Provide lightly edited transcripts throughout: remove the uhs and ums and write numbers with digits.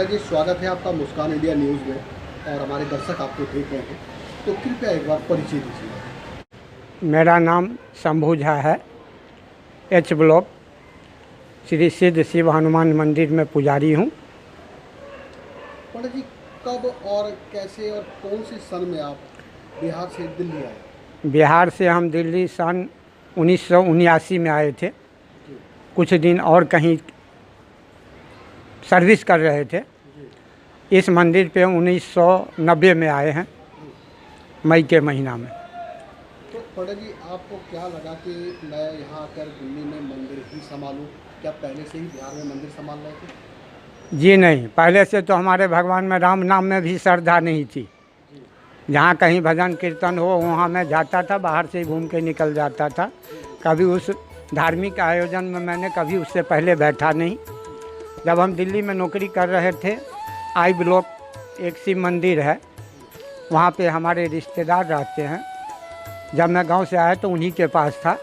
पंडित जी, स्वागत है आपका मुस्कान इंडिया न्यूज़ में और हमारे दर्शक आपको देख रहे हैं, तो कृपया एक बार परिचय दीजिए। मेरा नाम शंभू झा है। एच ब्लॉक श्री सिद्ध शिव हनुमान मंदिर में पुजारी हूँ। पंडित जी, कब और कैसे और कौन से सन में आप बिहार से दिल्ली आए? बिहार से हम दिल्ली सन 1979 में आए थे। कुछ दिन और कहीं सर्विस कर रहे थे। इस मंदिर पे 1990 में आए हैं, मई के महीना में। तो पंडित जी, आपको क्या लगा कि मैं यहाँ आकर दिल्ली में मंदिर ही संभालूँ? क्या पहले से ही बिहार में मंदिर संभाल रहे थे? जी नहीं, पहले से तो हमारे भगवान में राम नाम में भी श्रद्धा नहीं थी। जहाँ कहीं भजन कीर्तन हो वहाँ मैं जाता था, बाहर से ही घूम के निकल जाता था। कभी उस धार्मिक आयोजन में मैंने कभी उससे पहले बैठा नहीं। जब हम दिल्ली में नौकरी कर रहे थे, आई ब्लॉक एक शिव मंदिर है, वहाँ पे हमारे रिश्तेदार रहते हैं। जब मैं गांव से आया तो उन्हीं के पास था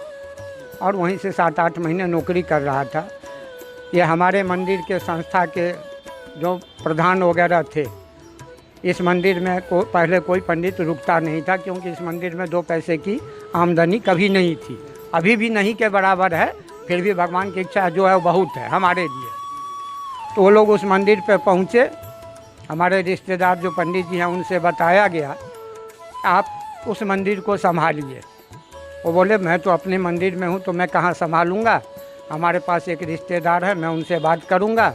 और वहीं से 7-8 महीने नौकरी कर रहा था। ये हमारे मंदिर के संस्था के जो प्रधान वगैरह थे। इस मंदिर में पहले कोई पंडित रुकता नहीं था, क्योंकि इस मंदिर में 2 पैसे की आमदनी कभी नहीं थी। अभी भी नहीं के बराबर है, फिर भी भगवान की इच्छा जो है वो बहुत है हमारे लिए। तो वो लोग उस मंदिर पे पहुँचे। हमारे रिश्तेदार जो पंडित जी हैं उनसे बताया गया, आप उस मंदिर को संभालिए। वो बोले मैं तो अपने मंदिर में हूँ, तो मैं कहाँ संभालूँगा। हमारे पास एक रिश्तेदार है, मैं उनसे बात करूँगा।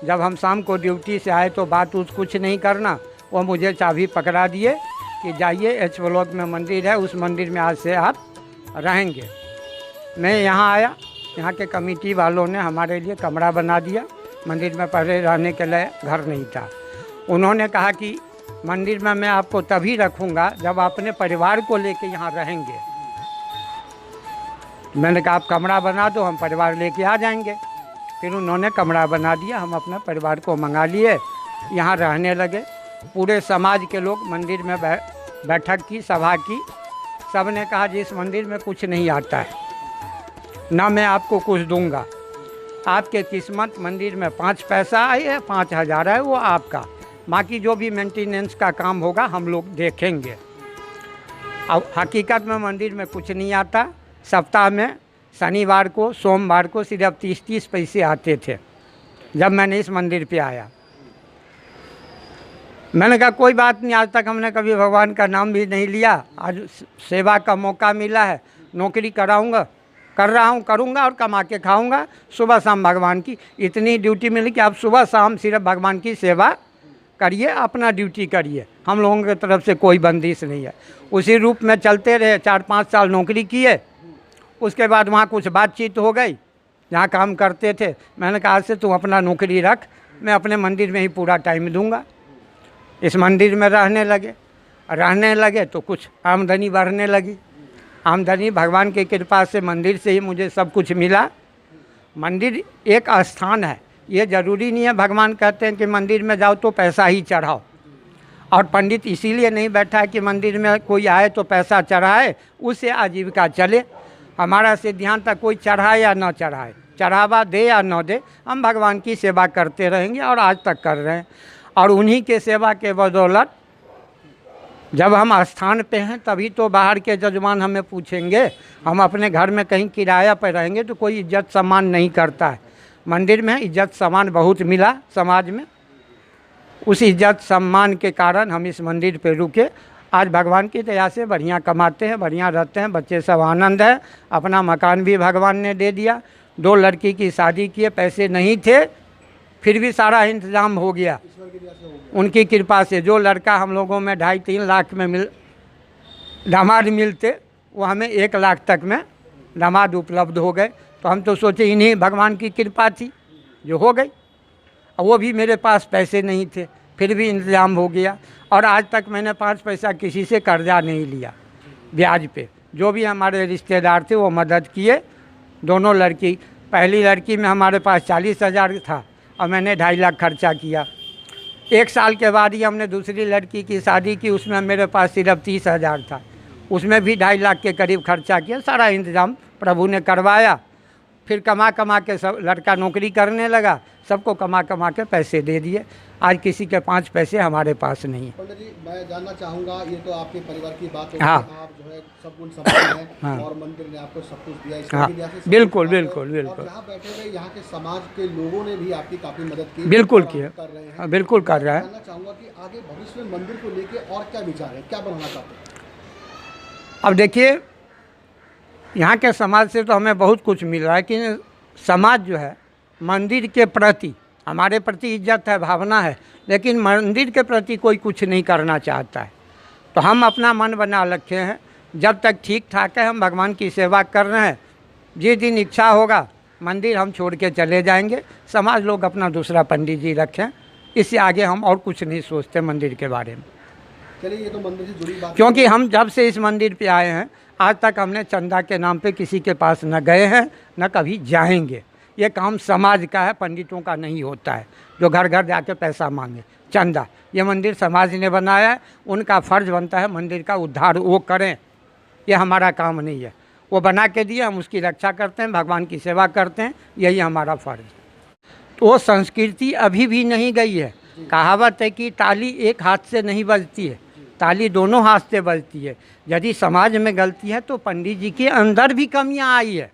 जब हम शाम को ड्यूटी से आए तो बात कुछ नहीं करना, वो मुझे चाबी पकड़ा दिए कि जाइए एच ब्लॉक में मंदिर है, उस मंदिर में आज से आप रहेंगे। मैं यहाँ आया, यहाँ के कमेटी वालों ने हमारे लिए कमरा बना दिया। मंदिर में पहले रहने के लिए घर नहीं था। उन्होंने कहा कि मंदिर में मैं आपको तभी रखूँगा जब आप अपने परिवार को लेके यहाँ रहेंगे। मैंने कहा आप कमरा बना दो, हम परिवार लेके आ जाएंगे। फिर उन्होंने कमरा बना दिया, हम अपने परिवार को मंगा लिए, यहाँ रहने लगे। पूरे समाज के लोग मंदिर में बैठक की, सभा की। सब ने कहा जी इस मंदिर में कुछ नहीं आता है, ना मैं आपको कुछ दूंगा। आपके किस्मत मंदिर में 5 पैसा आई है, 5000 है, वो आपका। बाकी जो भी मेंटेनेंस का काम होगा हम लोग देखेंगे। अब हकीकत में मंदिर में कुछ नहीं आता। सप्ताह में शनिवार को, सोमवार को सिर्फ 30-30 पैसे आते थे। जब मैंने इस मंदिर पे आया, मैंने कहा कोई बात नहीं, आज तक हमने कभी भगवान का नाम भी नहीं लिया। आज सेवा का मौका मिला है, नौकरी कर रहा हूँ, करूँगा और कमा के खाऊँगा। सुबह शाम भगवान की इतनी ड्यूटी मिली कि आप सुबह शाम सिर्फ भगवान की सेवा करिए, अपना ड्यूटी करिए। हम लोगों की तरफ से कोई बंदिश नहीं है। उसी रूप में चलते रहे। 4-5 साल नौकरी किए। उसके बाद वहाँ कुछ बातचीत हो गई, जहाँ काम करते थे। मैंने कहा आज से तुम अपना नौकरी रख, मैं अपने मंदिर में ही पूरा टाइम दूँगा। इस मंदिर में रहने लगे तो कुछ आमदनी बढ़ने लगी। आमदनी भगवान की कृपा से मंदिर से ही मुझे सब कुछ मिला। मंदिर एक स्थान है, ये ज़रूरी नहीं है भगवान कहते हैं कि मंदिर में जाओ तो पैसा ही चढ़ाओ। और पंडित इसीलिए नहीं बैठा है कि मंदिर में कोई आए तो पैसा चढ़ाए, उससे आजीविका चले। हमारा सिद्धांत था कोई चढ़ाए या न चढ़ाए, चढ़ावा दे या न दे, हम भगवान की सेवा करते रहेंगे और आज तक कर रहे हैं। और उन्हीं के सेवा के बदौलत जब हम स्थान पे हैं तभी तो बाहर के जजमान हमें पूछेंगे। हम अपने घर में कहीं किराया पर रहेंगे तो कोई इज्जत सम्मान नहीं करता है। मंदिर में इज्जत सम्मान बहुत मिला समाज में। उस इज्जत सम्मान के कारण हम इस मंदिर पे रुके। आज भगवान की दया से बढ़िया कमाते हैं, बढ़िया रहते हैं, बच्चे सब आनंद है। अपना मकान भी भगवान ने दे दिया। 2 लड़की की शादी किए, पैसे नहीं थे, फिर भी सारा इंतज़ाम हो गया उनकी कृपा से। जो लड़का हम लोगों में 2.5-3 लाख में दामाद मिलते, वो हमें 1 लाख तक में दामाद उपलब्ध हो गए। तो हम तो सोचे इन्हीं भगवान की कृपा थी जो हो गई। और वो भी मेरे पास पैसे नहीं थे, फिर भी इंतज़ाम हो गया। और आज तक मैंने 5 पैसा किसी से कर्जा नहीं लिया ब्याज पे। जो भी हमारे रिश्तेदार थे वो मदद किए। दोनों लड़की, पहली लड़की में हमारे पास 40,000 था और मैंने 2.5 लाख खर्चा किया। 1 साल के बाद ही हमने दूसरी लड़की की शादी की, उसमें मेरे पास सिर्फ 30,000 था। उसमें भी 2.5 लाख के करीब खर्चा किया। सारा इंतज़ाम प्रभु ने करवाया। फिर कमा कमा के सब लड़का नौकरी करने लगा, सबको कमा कमा के पैसे दे दिए। आज किसी के 5 पैसे हमारे पास नहीं है। पंडित जी, मैं जानना चाहूँगा, ये तो आपके परिवार की बात होगी, हाँ। आप जो है सब कुछ संपन्न हैं हाँ। और मंदिर ने आपको सब कुछ दिया, हाँ, इसकी वजह से सब बिल्कुल कुछ बिल्कुल और बिल्कुल यहाँ बैठे हुए यहाँ के समाज के लोगों ने भी आपकी काफ़ी मदद की, बिल्कुल और आप किया। कर रहे हैं। हाँ, बिल्कुल कर रहा है। जानना चाहूँगा कि आगे भविष्य में मंदिर को लेके और क्या विचार है, क्या बनाना चाहते हैं? अब देखिए, यहाँ के समाज से तो हमें बहुत कुछ मिल रहा है, लेकिन समाज जो है मंदिर के प्रति, हमारे प्रति इज्जत है, भावना है, लेकिन मंदिर के प्रति कोई कुछ नहीं करना चाहता है। तो हम अपना मन बना रखे हैं, जब तक ठीक ठाक है हम भगवान की सेवा कर रहे हैं। जिस दिन इच्छा होगा मंदिर हम छोड़ के चले जाएंगे, समाज लोग अपना दूसरा पंडित जी रखें, इससे आगे हम और कुछ नहीं सोचते मंदिर के बारे में। चलिए, ये तो मंदिर से जुड़ी बात, क्योंकि हम जब से इस मंदिर पे आए हैं, आज तक हमने चंदा के नाम पे किसी के पास न गए हैं, न कभी जाएंगे। ये काम समाज का है, पंडितों का नहीं होता है जो घर घर जाके पैसा मांगे चंदा। ये मंदिर समाज ने बनाया है, उनका फ़र्ज़ बनता है मंदिर का उद्धार वो करें, ये हमारा काम नहीं है। वो बना के दिए, हम उसकी रक्षा करते हैं, भगवान की सेवा करते हैं, यही हमारा फ़र्ज़ है। तो वो संस्कृति अभी भी नहीं गई है। कहावत है कि ताली एक हाथ से नहीं बजती है, ताली दोनों हाथ से बजती है। यदि समाज में गलती है तो पंडित जी के अंदर भी कमियां आई है,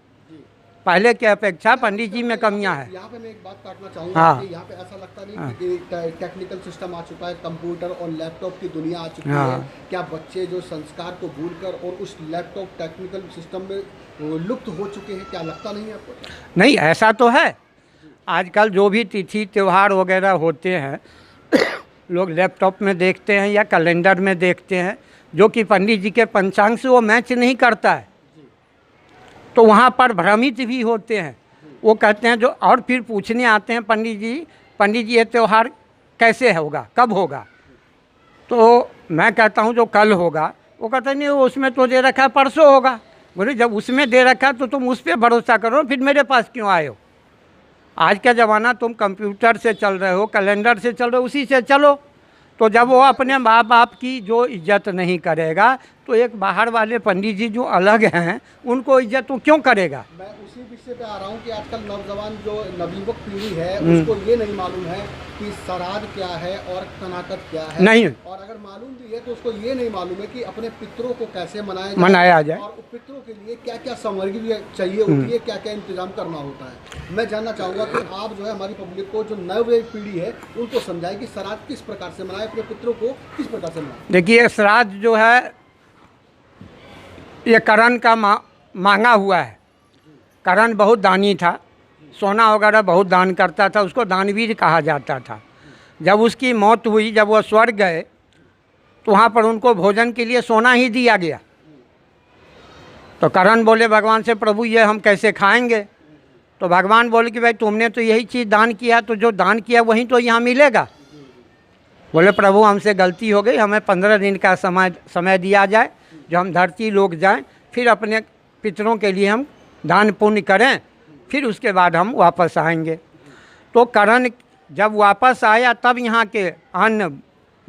पहले के अपेक्षा पंडित जी में कमियां हैं। यहाँ पे मैं एक बात काटना चाहूँगा, हाँ। कि यहाँ पे ऐसा लगता नहीं हाँ। कि टेक्निकल सिस्टम आ चुका है, कंप्यूटर और लैपटॉप की दुनिया आ चुकी हाँ। है, क्या बच्चे जो संस्कार को भूलकर और उस लैपटॉप टेक्निकल सिस्टम में वो लुप्त हो चुके हैं, क्या लगता नहीं है आपको? नहीं, ऐसा तो है। आजकल जो भी तिथि त्यौहार वगैरह होते हैं लोग लैपटॉप में देखते हैं या कैलेंडर में देखते हैं, जो कि पंडित जी के पंचांग से वो मैच नहीं करता है। तो वहाँ पर भ्रमित भी होते हैं। वो कहते हैं जो, और फिर पूछने आते हैं पंडित जी ये त्यौहार कैसे होगा, कब होगा? तो मैं कहता हूँ जो कल होगा। वो कहते हैं नहीं, वो उसमें तो दे रखा है परसों होगा। बोले जब उसमें दे रखा है तो तुम उस पर भरोसा करो, फिर मेरे पास क्यों आए हो? आज का ज़माना तुम कंप्यूटर से चल रहे हो, कैलेंडर से चल रहे हो, उसी से चलो। तो जब वो अपने माँ बाप की जो इज्जत नहीं करेगा, तो एक बाहर वाले पंडित जी जो अलग हैं उनको इज्जत वो क्यों करेगा? मैं उसी विषय पे आ रहा हूँ कि आजकल नौजवान जो नवयुवक पीढ़ी है उसको ये नहीं मालूम है कि श्राद्ध क्या है और कनाकत क्या है। नहीं। और अगर मालूम भी है तो उसको ये नहीं मालूम है कि अपने पितरों को कैसे मनाया जाए और पितरों के लिए क्या क्या सामग्री चाहिए होती है, क्या क्या इंतजाम करना होता है। मैं जानना चाहूँगा कि आप जो है हमारी पब्लिक को, जो नई पीढ़ी है, उनको समझाएं कि श्राद्ध किस प्रकार से मनाए, अपने पितरों को किस प्रकार से मनाए। देखिए, श्राद्ध जो है ये करण का मांगा हुआ है। करण बहुत दानी था, सोना वगैरह बहुत दान करता था, उसको दानवीर कहा जाता था। जब उसकी मौत हुई, जब वह स्वर्ग गए, तो वहाँ पर उनको भोजन के लिए सोना ही दिया गया। तो करण बोले भगवान से, प्रभु ये हम कैसे खाएंगे? तो भगवान बोले कि भाई तुमने तो यही चीज़ दान किया, तो जो दान किया वही तो यहाँ मिलेगा। बोले प्रभु हमसे गलती हो गई, हमें 15 दिन का समय दिया जाए, जो हम धरती लोग जाएं, फिर अपने पितरों के लिए हम दान पुण्य करें, फिर उसके बाद हम वापस आएंगे। तो करण जब वापस आया, तब यहाँ के अन्न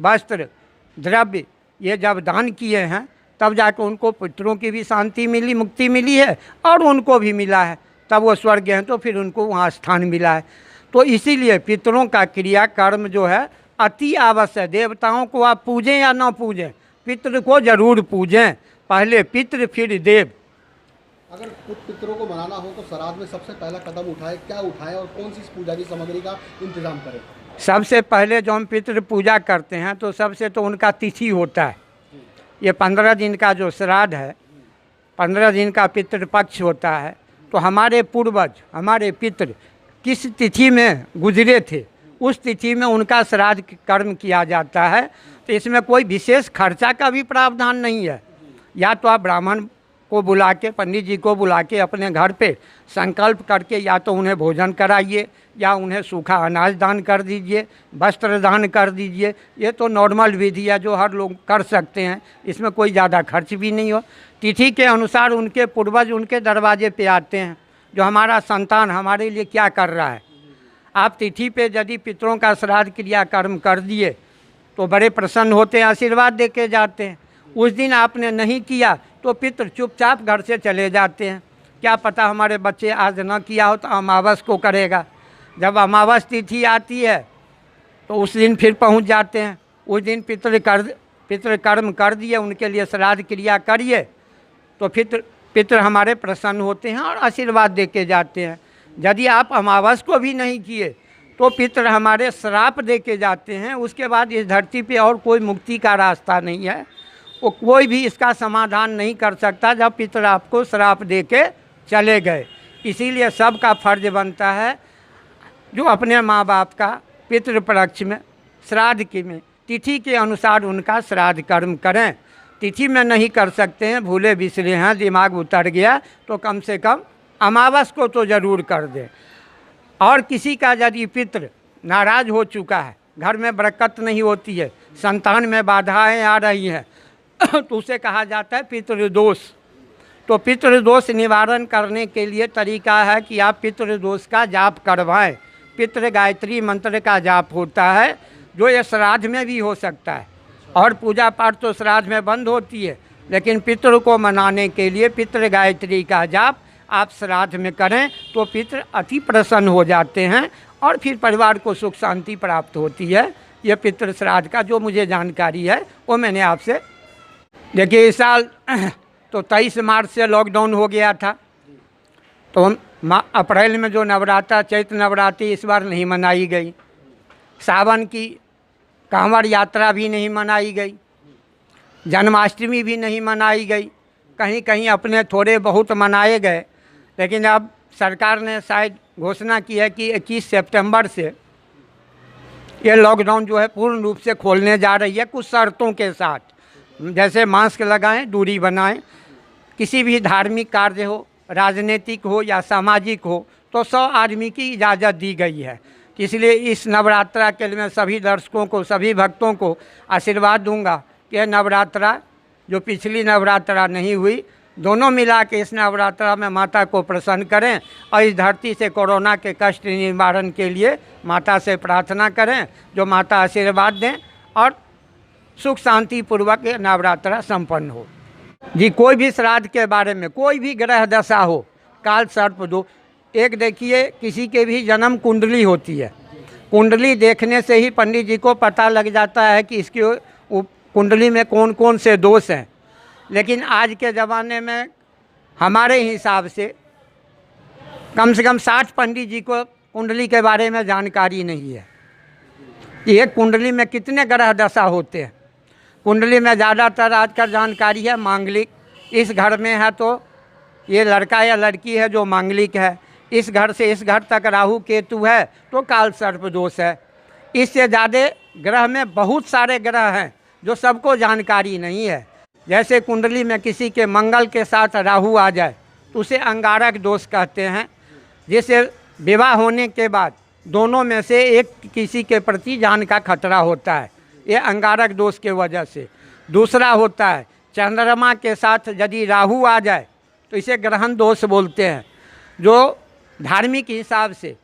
वस्त्र द्रव्य ये जब दान किए हैं, तब जाकर उनको पितरों की भी शांति मिली, मुक्ति मिली है, और उनको भी मिला है। तब वो स्वर्ग गए हैं तो फिर उनको वहाँ स्थान मिला है। तो इसीलिए पितरों का क्रिया कर्म जो है अति आवश्यक है। देवताओं को आप पूजें या ना पूजें, पितृ को जरूर पूजें, पहले पितृ फिर देव। अगर कुछ पितरों को मनाना हो तो श्राद्ध में सबसे पहला कदम उठाए, क्या उठाएं और कौन सी पूजा की सामग्री का इंतजाम करें? सबसे पहले जो हम पितृ पूजा करते हैं, तो सबसे तो उनका तिथि होता है। ये 15 दिन का जो श्राद्ध है, 15 दिन का पितृपक्ष होता है। तो हमारे पूर्वज, हमारे पितृ किस तिथि में गुजरे थे, उस तिथि में उनका श्राद्ध कर्म किया जाता है। तो इसमें कोई विशेष खर्चा का भी प्रावधान नहीं है। या तो आप ब्राह्मण को बुला के, पंडित जी को बुला के अपने घर पे संकल्प करके या तो उन्हें भोजन कराइए, या उन्हें सूखा अनाज दान कर दीजिए, वस्त्र दान कर दीजिए। ये तो नॉर्मल विधि है जो हर लोग कर सकते हैं, इसमें कोई ज़्यादा खर्च भी नहीं हो। तिथि के अनुसार उनके पूर्वज उनके दरवाजे पे आते हैं, जो हमारा संतान हमारे लिए क्या कर रहा है। आप तिथि पे यदि पितरों का श्राद्ध क्रिया कर्म कर दिए तो बड़े प्रसन्न होते हैं, आशीर्वाद दे के जाते हैं। उस दिन आपने नहीं किया तो पितृ चुपचाप घर से चले जाते हैं। क्या पता हमारे बच्चे आज न किया हो तो अमावस को करेगा। जब अमावस तिथि आती है तो उस दिन फिर पहुंच जाते हैं। उस दिन पितृकर्म कर दिए, उनके लिए श्राद्ध क्रिया करिए तो पितृ हमारे प्रसन्न होते हैं और आशीर्वाद दे के जाते हैं। यदि आप अमावस को भी नहीं किए तो पितृ हमारे श्राप दे के जाते हैं। उसके बाद इस धरती पे और कोई मुक्ति का रास्ता नहीं है। वो कोई भी इसका समाधान नहीं कर सकता जब पितृ आपको श्राप दे के चले गए। इसीलिए सबका फर्ज बनता है जो अपने माँ बाप का पितृपक्ष में श्राद्ध की में तिथि के अनुसार उनका श्राद्ध कर्म करें। तिथि में नहीं कर सकते हैं, भूले बिसरे हैं, दिमाग उतर गया, तो कम से कम अमावस को तो ज़रूर कर दें। और किसी का यदि पितृ नाराज़ हो चुका है, घर में बरकत नहीं होती है, संतान में बाधाएं आ रही हैं तो उसे कहा जाता है पितृदोष। तो पितृदोष निवारण करने के लिए तरीका है कि आप पितृदोष का जाप करवाएं। पितृ गायत्री मंत्र का जाप होता है जो ये श्राद्ध में भी हो सकता है, और पूजा पाठ तो श्राद्ध में बंद होती है, लेकिन पितृ को मनाने के लिए पितृ गायत्री का जाप आप श्राद्ध में करें तो पितृ अति प्रसन्न हो जाते हैं और फिर परिवार को सुख शांति प्राप्त होती है। ये पितृ श्राद्ध का जो मुझे जानकारी है वो मैंने आपसे। देखिए, इस साल तो 23 मार्च से लॉकडाउन हो गया था, तो अप्रैल में जो नवरात्र चैत्र नवरात्रि इस बार नहीं मनाई गई। सावन की कांवड़ यात्रा भी नहीं मनाई गई, जन्माष्टमी भी नहीं मनाई गई। कहीं कहीं अपने थोड़े बहुत मनाए गए, लेकिन अब सरकार ने शायद घोषणा की है कि 21 सितंबर से ये लॉकडाउन जो है पूर्ण रूप से खोलने जा रही है, कुछ शर्तों के साथ। जैसे मास्क लगाएं, दूरी बनाएं, किसी भी धार्मिक कार्य हो, राजनीतिक हो या सामाजिक हो, तो 100 आदमी की इजाज़त दी गई है। इसलिए इस नवरात्रा के लिए मैं सभी दर्शकों को, सभी भक्तों को आशीर्वाद दूंगा कि यह नवरात्रा जो पिछली नवरात्रा नहीं हुई, दोनों मिला के इस नवरात्रा में माता को प्रसन्न करें और इस धरती से कोरोना के कष्ट निवारण के लिए माता से प्रार्थना करें, जो माता आशीर्वाद दें और सुख शांति पूर्वक ये नवरात्रा संपन्न हो। जी, कोई भी श्राद्ध के बारे में, कोई भी ग्रह दशा हो, काल सर्प दो, एक देखिए किसी के भी जन्म कुंडली होती है। कुंडली देखने से ही पंडित जी को पता लग जाता है कि इसकी कुंडली में कौन कौन से दोष हैं। लेकिन आज के ज़माने में हमारे हिसाब से कम 60 पंडित जी को कुंडली के बारे में जानकारी नहीं है कि एक कुंडली में कितने ग्रह दशा होते हैं। कुंडली में ज़्यादातर आजकल जानकारी है मांगलिक, इस घर में है तो ये लड़का या लड़की है जो मांगलिक है, इस घर से इस घर तक राहु केतु है तो काल सर्प दोष है। इससे ज़्यादा ग्रह में बहुत सारे ग्रह हैं जो सबको जानकारी नहीं है। जैसे कुंडली में किसी के मंगल के साथ राहु आ जाए तो उसे अंगारक दोष कहते हैं, जिसे विवाह होने के बाद दोनों में से एक किसी के प्रति जान का खतरा होता है, ये अंगारक दोष के वजह से। दूसरा होता है चंद्रमा के साथ यदि राहु आ जाए तो इसे ग्रहण दोष बोलते हैं, जो धार्मिक हिसाब से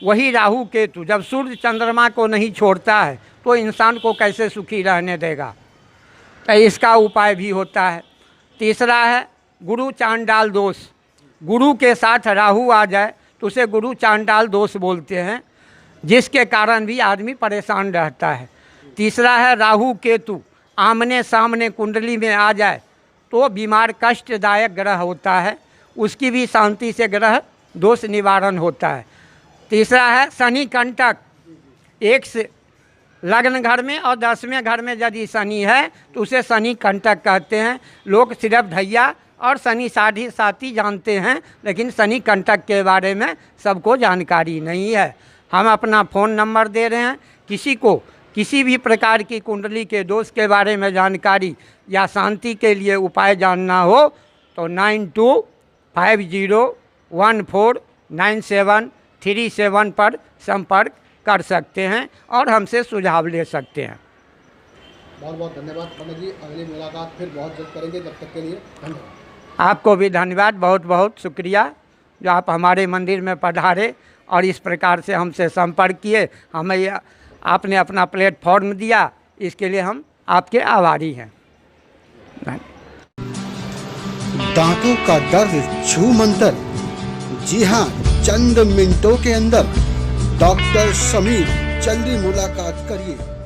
वही राहु केतु जब सूर्य चंद्रमा को नहीं छोड़ता है तो इंसान को कैसे सुखी रहने देगा, तो इसका उपाय भी होता है। तीसरा है गुरु चांडाल दोष, गुरु के साथ राहु आ जाए तो उसे गुरु चांडाल दोष बोलते हैं, जिसके कारण भी आदमी परेशान रहता है। तीसरा है राहु केतु आमने सामने कुंडली में आ जाए तो बीमार कष्टदायक ग्रह होता है, उसकी भी शांति से ग्रह दोष निवारण होता है। तीसरा है शनि कंटक, एक से लग्न घर में और 10वें घर में यदि शनि है तो उसे शनि कंटक कहते हैं। लोग सिर्फ ढैया और शनि साथी जानते हैं, लेकिन शनि कंटक के बारे में सबको जानकारी नहीं है। हम अपना फ़ोन नंबर दे रहे हैं, किसी को किसी भी प्रकार की कुंडली के दोष के बारे में जानकारी या शांति के लिए उपाय जानना हो तो 9250149737 पर संपर्क कर सकते हैं और हमसे सुझाव ले सकते हैं। बहुत बहुत धन्यवाद पंडित जी, अगली मुलाकात फिर बहुत जल्द करेंगे, जब तक के लिए धन्यवाद। आपको भी धन्यवाद, बहुत बहुत शुक्रिया जो आप हमारे मंदिर में पधारे और इस प्रकार से हमसे संपर्क किए, हमें आपने अपना प्लेटफॉर्म दिया, इसके लिए हम आपके आभारी हैं। धन्यवाद। दांतों का दर्द छू मंतर। जी हाँ, चंद मिनटों के अंदर डॉक्टर समीर, जल्दी मुलाकात करिए।